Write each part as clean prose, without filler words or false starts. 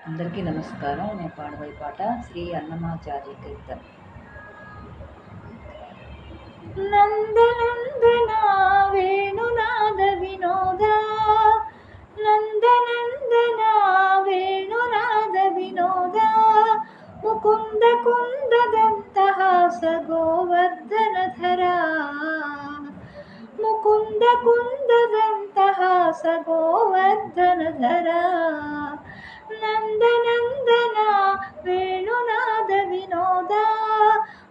అందరికీ నమస్కారం. నేను పాడబోయే పాట శ్రీ అన్నమాచార్య కీర్తన. నందనందన వేణునాద వినోద, నందనందన వేణునాద వినోద, ముకుంద కుందదంతహాస గోవర్ధనధరా, ముకుంద కుందదంతహాస గోవర్ధనధరా, నందనందన వేణునాద వినోద,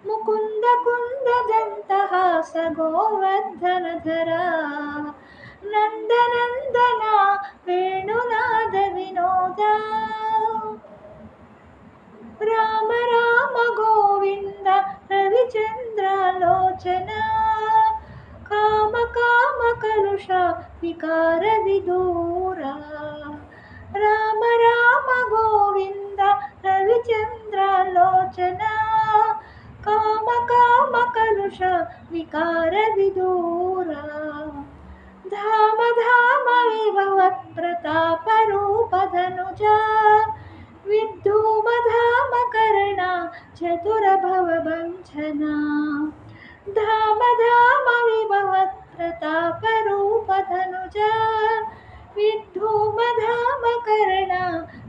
ముకుంద కుందదంతహాస గోవర్ధనధరా, నందనందన వేణునాద వినోద. రామ రామ గోవింద రవిచంద్రాలోచన, కామ కామ కలుష వికార విదూరా, రామ రామ గోవింద రవిచంద్రాలోచన, కామ కామ కలుష వికార విదూరా, ధామ ధామ విభవత్ ప్రతాప రూపధనుజ, విద్ధూమ ధామ కరణ చతుర భవ బంధన, ధామ ధామ విభవత్ ప్రతాప రూపధనుజ, విద్ధూమ ధామ కరణ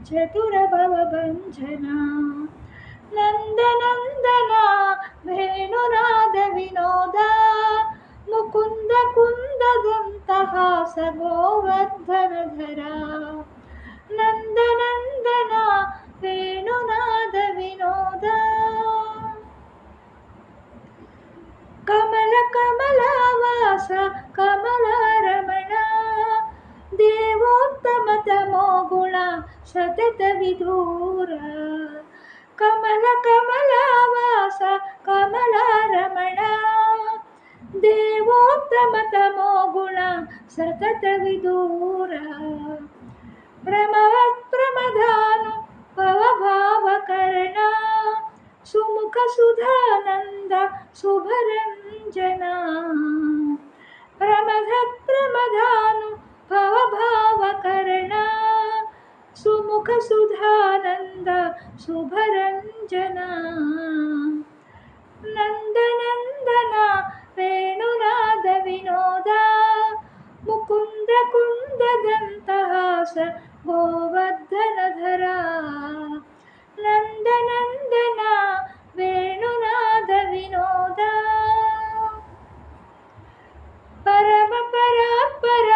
చతుర భవ బంధన, నందనందన వేణునాద వినోద, ముకుంద కుందదంతహాస గోవర్ధనధరా, నందనందన వేణునాద వినోద. కమల కమలవాస కమలారమణ, దేవోత్తమ తమో గుణ సతత విదూర, కమల కమలవాస కమలారమణ, దేవోత్తమ తమో గుణ సతత విదూర, ప్రమవత్ ప్రమదాను భవభావకరణ, సుముఖ సుధానంద శుభరంజన, ప్రమదత్ ప్రమదాను భవభావకరణ, సుముఖ సుధానంద శుభరంజన, నందనందన వేణునాద వినోద, ముకుంద కుందదంతహాస గోవర్ధనధరా, నందనందన వేణునాద వినోద. పరమ పరాత్పర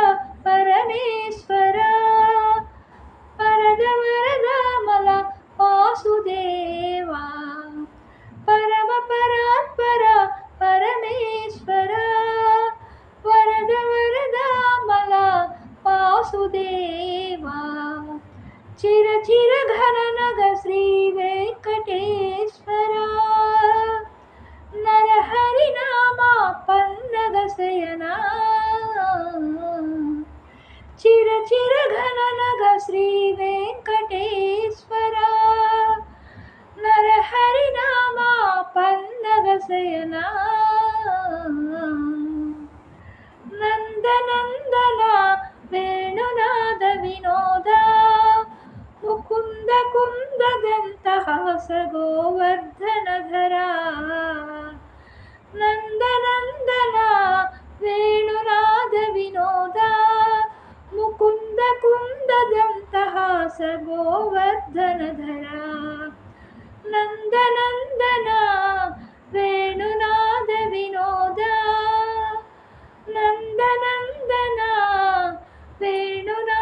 పరమేశ్వర, పరద వరదామల వాసుదేవా, పరమ పరాత్పర పరమేశ్వర, వరద వరదామల వాసుదేవా, చిర చిర ఘన నగ శ్రీ వెంకటేశ్వర, నరహరి నామ పన్నగ శయనా, చిర చిర ఘన నగ శ్రీ వెంకటేశ్వర, నరహరి నామ పన్నగ శయనా, నందనందన వేణునాద వినోద, ముకుంద కుందదంతహాస గోవర్ధనధరా, నందనందన వేణునాద వినోద, ముకుంద కుందదంతహాస గోవర్ధనధరా, నందనందన వేణునాద వినోద, నందనందన వేణునాద